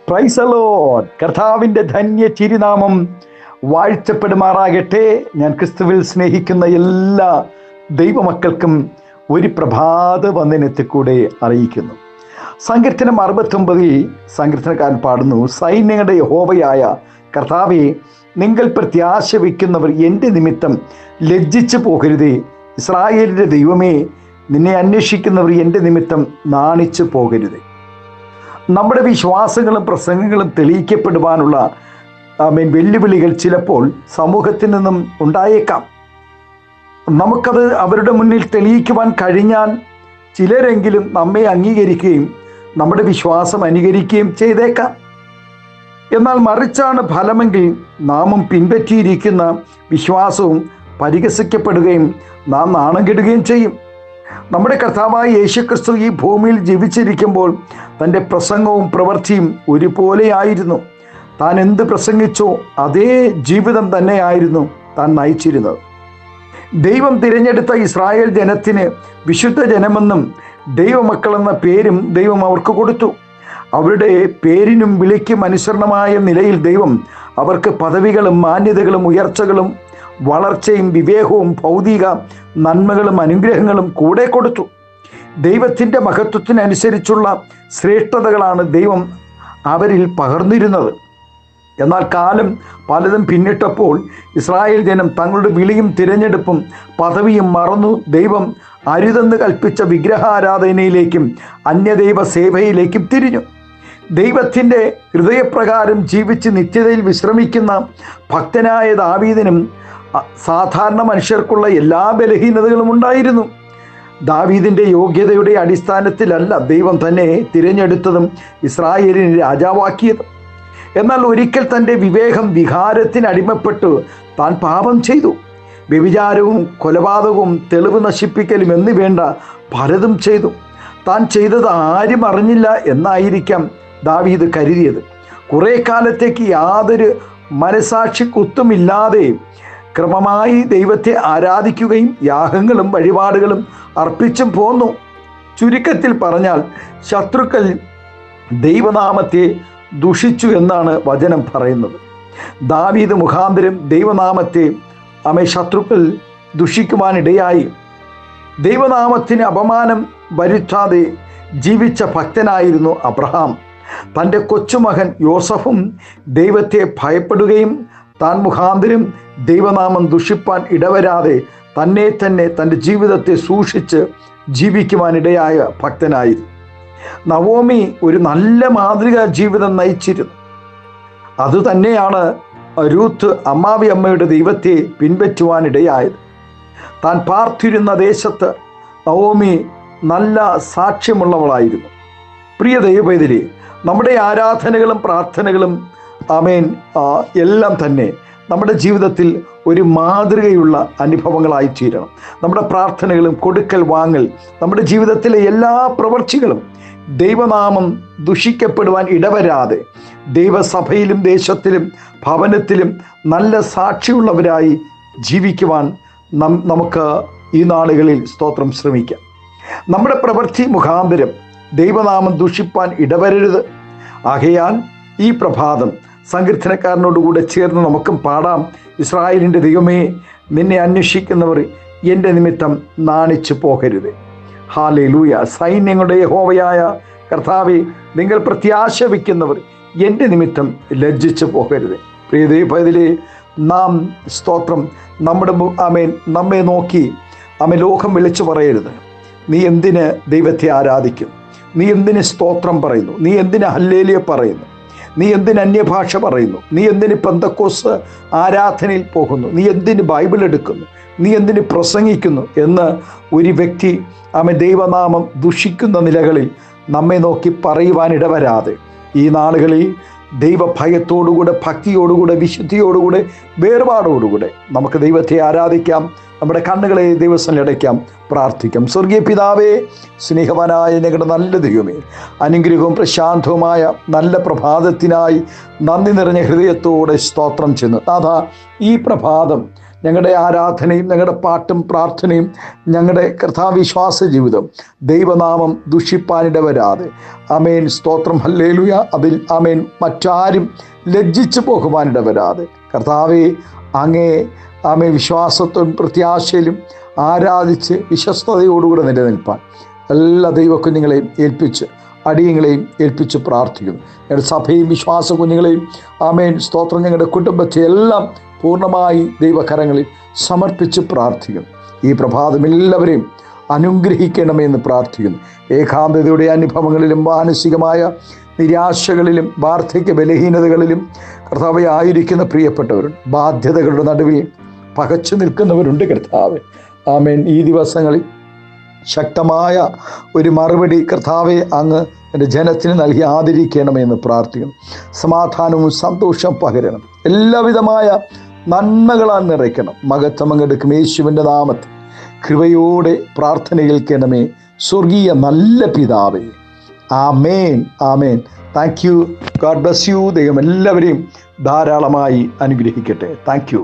Praise the Lord. കർത്താവിൻ്റെ ധന്യ തിരുനാമം വാഴ്ത്തപ്പെടുമാറാകട്ടെ. ഞാൻ ക്രിസ്തുവിൽ സ്നേഹിക്കുന്ന എല്ലാ ദൈവമക്കൾക്കും ഒരു പ്രഭാത വന്ദനത്തെ കൂടെ അറിയിക്കുന്നു. സങ്കീർത്തനം 69 സങ്കീർത്തനക്കാരൻ പാടുന്നു, സൈന്യങ്ങളുടെ യഹോവയായ കർത്താവേ, നിങ്ങൾ പ്രത്യാശ വയ്ക്കുന്നവർ എൻ്റെ നിമിത്തം ലജ്ജിച്ചു പോകരുതേ. ഇസ്രായേലിൻ്റെ ദൈവമേ, നിന്നെ അന്വേഷിക്കുന്നവർ എൻ്റെ നിമിത്തം നാണിച്ചു പോകരുതേ. നമ്മുടെ വിശ്വാസങ്ങളും പ്രസംഗങ്ങളും തെളിയിക്കപ്പെടുവാനുള്ള വെല്ലുവിളികൾ ചിലപ്പോൾ സമൂഹത്തിൽ നിന്നും ഉണ്ടായേക്കാം. നമുക്കത് അവരുടെ മുന്നിൽ തെളിയിക്കുവാൻ കഴിഞ്ഞാൽ ചിലരെങ്കിലും നമ്മെ അംഗീകരിക്കുകയും നമ്മുടെ വിശ്വാസം അനുകരിക്കുകയും ചെയ്തേക്കാം. എന്നാൽ മറിച്ചാണ് ഫലമെങ്കിൽ നാമും പിൻപറ്റിയിരിക്കുന്ന വിശ്വാസവും പരിഹസിക്കപ്പെടുകയും നാം നാണം കെടുകയും ചെയ്യും. നമ്മുടെ കർത്താവായ യേശുക്രിസ്തു ഈ ഭൂമിയിൽ ജീവിച്ചിരിക്കുമ്പോൾ തൻ്റെ പ്രസംഗവും പ്രവൃത്തിയും ഒരുപോലെയായിരുന്നു. താൻ എന്ത് പ്രസംഗിച്ചോ അതേ ജീവിതം തന്നെയായിരുന്നു താൻ നയിച്ചിരുന്നത്. ദൈവം തിരഞ്ഞെടുത്ത ഇസ്രായേൽ ജനത്തിന് വിശുദ്ധ ജനമെന്നും ദൈവമക്കളെന്ന പേരും ദൈവം അവർക്ക് കൊടുത്തു. അവരുടെ പേരിനും വിളിക്കും അനുസരണമായ നിലയിൽ ദൈവം അവർക്ക് പദവികളും മാന്യതകളും ഉയർച്ചകളും വളർച്ചയും വിവേകവും ഭൗതിക നന്മകളും അനുഗ്രഹങ്ങളും കൂടെ കൊടുത്തു. ദൈവത്തിൻ്റെ മഹത്വത്തിനനുസരിച്ചുള്ള ശ്രേഷ്ഠതകളാണ് ദൈവം അവരിൽ പകർന്നിരുന്നത്. എന്നാൽ കാലം പലതും പിന്നിട്ടപ്പോൾ ഇസ്രായേൽ ജനം തങ്ങളുടെ വിളിയും തിരഞ്ഞെടുപ്പും പദവിയും മറന്നു ദൈവം അരുതെന്ന് കൽപ്പിച്ച വിഗ്രഹാരാധനയിലേക്കും അന്യദൈവ സേവയിലേക്കും തിരിഞ്ഞു. ദൈവത്തിൻ്റെ ഹൃദയപ്രകാരം ജീവിച്ച് നിത്യതയിൽ വിശ്രമിക്കുന്ന ഭക്തനായ ദാവീദിനും സാധാരണ മനുഷ്യർക്കുള്ള എല്ലാ ബലഹീനതകളും ഉണ്ടായിരുന്നു. ദാവീദിൻ്റെ യോഗ്യതയുടെ അടിസ്ഥാനത്തിലല്ല ദൈവം തന്നെ തിരഞ്ഞെടുത്തതും ഇസ്രായേലിനെ രാജാവാക്കിയതും. എന്നാൽ ഒരിക്കൽ തൻ്റെ വികാരത്തിന് അടിമപ്പെട്ട് താൻ പാപം ചെയ്തു. വ്യഭിചാരവും കൊലപാതകവും തെളിവ് നശിപ്പിക്കലും എന്ന് വേണ്ട പലതും ചെയ്തു. താൻ ചെയ്തത് ആരും അറിഞ്ഞില്ല എന്നായിരിക്കാം ദാവീദ് കരുതിയത്. കുറേ കാലത്തേക്ക് യാതൊരു മനസാക്ഷി കുത്തുമില്ലാതെ ക്രമമായി ദൈവത്തെ ആരാധിക്കുകയും യാഗങ്ങളും വഴിപാടുകളും അർപ്പിച്ചും പോന്നു. ചുരുക്കത്തിൽ പറഞ്ഞാൽ ശത്രുക്കൾ ദൈവനാമത്തെ ദുഷിച്ചു എന്നാണ് വചനം പറയുന്നത്. ദാവീദ് മുഖാന്തരം ദൈവനാമത്തെ ശത്രുക്കൾ ദുഷിക്കുവാനിടയായി. ദൈവനാമത്തിന് അപമാനം വരുത്താതെ ജീവിച്ച ഭക്തനായിരുന്നു അബ്രഹാം. തൻ്റെ കൊച്ചുമകൻ യോസഫും ദൈവത്തെ ഭയപ്പെടുകയും താൻ മുഖാന്തരം ദൈവനാമം ദുഷിപ്പാൻ ഇടവരാതെ തന്നെ തൻ്റെ ജീവിതത്തെ സൂക്ഷിച്ച് ജീവിക്കുവാനിടയായ ഭക്തനായിരുന്നു. നവോമി ഒരു നല്ല മാതൃകാ ജീവിതം നയിച്ചിരുന്നു. അതുതന്നെയാണ് രൂത്ത് അമ്മാവി അമ്മയുടെ ദൈവത്തെ പിൻപറ്റുവാനിടയായത്. താൻ പാർത്തിരുന്ന ദേശത്ത് നവോമി നല്ല സാക്ഷ്യമുള്ളവളായിരുന്നു. പ്രിയ ദൈവവേദിലെ നമ്മുടെ ആരാധനകളും പ്രാർത്ഥനകളും എല്ലാം തന്നെ നമ്മുടെ ജീവിതത്തിൽ ഒരു മാതൃകയുള്ള അനുഭവങ്ങളായി തീരണം. നമ്മുടെ പ്രാർത്ഥനകളും കൊടുക്കൽ വാങ്ങൽ, നമ്മുടെ ജീവിതത്തിലെ എല്ലാ പ്രവൃത്തികളും ദൈവനാമം ദുഷിക്കപ്പെടുവാൻ ഇടവരാതെ ദൈവസഭയിലും ദേശത്തിലും ഭവനത്തിലും നല്ല സാക്ഷിയുള്ളവരായി ജീവിക്കുവാൻ നമുക്ക് ഈ നാളുകളിൽ സ്തോത്രം ശ്രമിക്കാം. നമ്മുടെ പ്രവൃത്തി മുഖാന്തരം ദൈവനാമം ദുഷിപ്പാൻ ഇടവരരുത്. ആകയാൽ ഈ പ്രഭാതം സങ്കീർത്തനക്കാരനോടുകൂടെ ചേർന്ന് നമുക്കും പാടാം, ഇസ്രായേലിൻ്റെ ദൈവമേ, നിന്നെ അന്വേഷിക്കുന്നവർ എൻ്റെ നിമിത്തം നാണിച്ചു പോകരുത്. ഹല്ലേലൂയ. സൈന്യങ്ങളുടെ യഹോവയായ കർത്താവേ, നിങ്ങൾ പ്രത്യാശ വയ്ക്കുന്നവർ എൻ്റെ നിമിത്തം ലജ്ജിച്ചു പോകരുത്. പ്രിയ ദൈവത്തിലെ നാം സ്തോത്രം നമ്മെ നോക്കി ലോകം വിളിച്ചു പറയരുത്. നീ എന്തിന് ദൈവത്തെ ആരാധിക്കും? നീ എന്തിന് സ്തോത്രം പറയുന്നു? നീ എന്തിന് ഹല്ലേലൂയ പറയുന്നു? നീ എന്തിന് അന്യഭാഷ പറയുന്നു? നീ എന്തിന് പെന്തക്കോസ്ത് ആരാധനയിൽ പോകുന്നു? നീ എന്തിന് ബൈബിൾ എടുക്കുന്നു? നീ എന്തിന് പ്രസംഗിക്കുന്നു എന്ന് ഒരു വ്യക്തി ദൈവനാമം ദുഷിക്കുന്ന നിലകളിൽ നമ്മെ നോക്കി പറയുവാനിടവരാതെ ഈ നാളുകളിൽ ദൈവഭയത്തോടുകൂടെ, ഭക്തിയോടുകൂടെ, വിശുദ്ധിയോടുകൂടെ, വേർപാടോടുകൂടെ നമുക്ക് ദൈവത്തെ ആരാധിക്കാം. നമ്മുടെ കണ്ണുകളെ ദൈവസന്നിധിയിൽ അടയ്ക്കാം, പ്രാർത്ഥിക്കാം. സ്വർഗീയ പിതാവേ, സ്നേഹവാനായ ഞങ്ങളുടെ നല്ല ദൈവമേ, അനുഗ്രഹവും പ്രശാന്തവുമായ നല്ല പ്രഭാതത്തിനായി നന്ദി നിറഞ്ഞ ഹൃദയത്തോടെ സ്തോത്രം ചെയ്യുന്നു. നാഥാ, ഈ പ്രഭാതം ഞങ്ങളുടെ ആരാധനയും ഞങ്ങളുടെ പാട്ടും പ്രാർത്ഥനയും ഞങ്ങളുടെ കർത്താവിശ്വാസ ജീവിതം ദൈവനാമം ദുഷിപ്പാനിടവരാതെ ആമേൻ. സ്തോത്രം, ഹല്ലേലൂയ. അതിൽ ആമേൻ മറ്റാരും ലജ്ജിച്ചു പോകുവാനിടവരാതെ കർത്താവെ അങ്ങേ ആമേൻ വിശ്വാസത്തോടും പ്രത്യാശയിലും ആരാധിച്ച് വിശ്വസ്തയോടുകൂടെ നിലനിൽപ്പാൻ എല്ലാ ദൈവ കുഞ്ഞുങ്ങളെയും ഏൽപ്പിച്ച് അടിയങ്ങളെയും ഏൽപ്പിച്ച് പ്രാർത്ഥിക്കുന്നു. ഞങ്ങളുടെ സഭയും വിശ്വാസ കുഞ്ഞുങ്ങളെയും ആമേൻ സ്തോത്രം ഞങ്ങളുടെ കുടുംബത്തെ എല്ലാം പൂർണ്ണമായി ദൈവകരങ്ങളിൽ സമർപ്പിച്ച് പ്രാർത്ഥിക്കുന്നു. ഈ പ്രഭാതം എല്ലാവരെയും അനുഗ്രഹിക്കണമെന്ന് പ്രാർത്ഥിക്കുന്നു. ഏകാന്തതയുടെ അനുഭവങ്ങളിലും മാനസികമായ നിരാശകളിലും വാർദ്ധക്യ ബലഹീനതകളിലും കർത്താവെ ആയിരിക്കുന്ന പ്രിയപ്പെട്ടവരുണ്ട്. ബാധ്യതകളുടെ നടുവിൽ പകച്ചു നിൽക്കുന്നവരുണ്ട് കർത്താവെ. ആമേൻ. ഈ ദിവസങ്ങളിൽ ശക്തമായ ഒരു മറുപടി കർത്താവെ അങ്ങ് എൻ്റെ ജനത്തിന് നൽകി ആദരിക്കണമെന്ന് പ്രാർത്ഥിക്കുന്നു. സമാധാനവും സന്തോഷം പകരണം, എല്ലാവിധമായ നന്മകളാൽ നിറയ്ക്കണം. മഹത്വം അങ്ങെടുക്കും യേശുവിൻ്റെ നാമത്തിൽ കൃപയോടെ പ്രാർത്ഥന കേൾക്കണമേ സ്വർഗീയ നല്ല പിതാവേ. Amen, amen. Thank you. God bless you. ദൈവം എല്ലാവരെയും ധാരാളമായി അനുഗ്രഹിക്കട്ടെ. Thank U.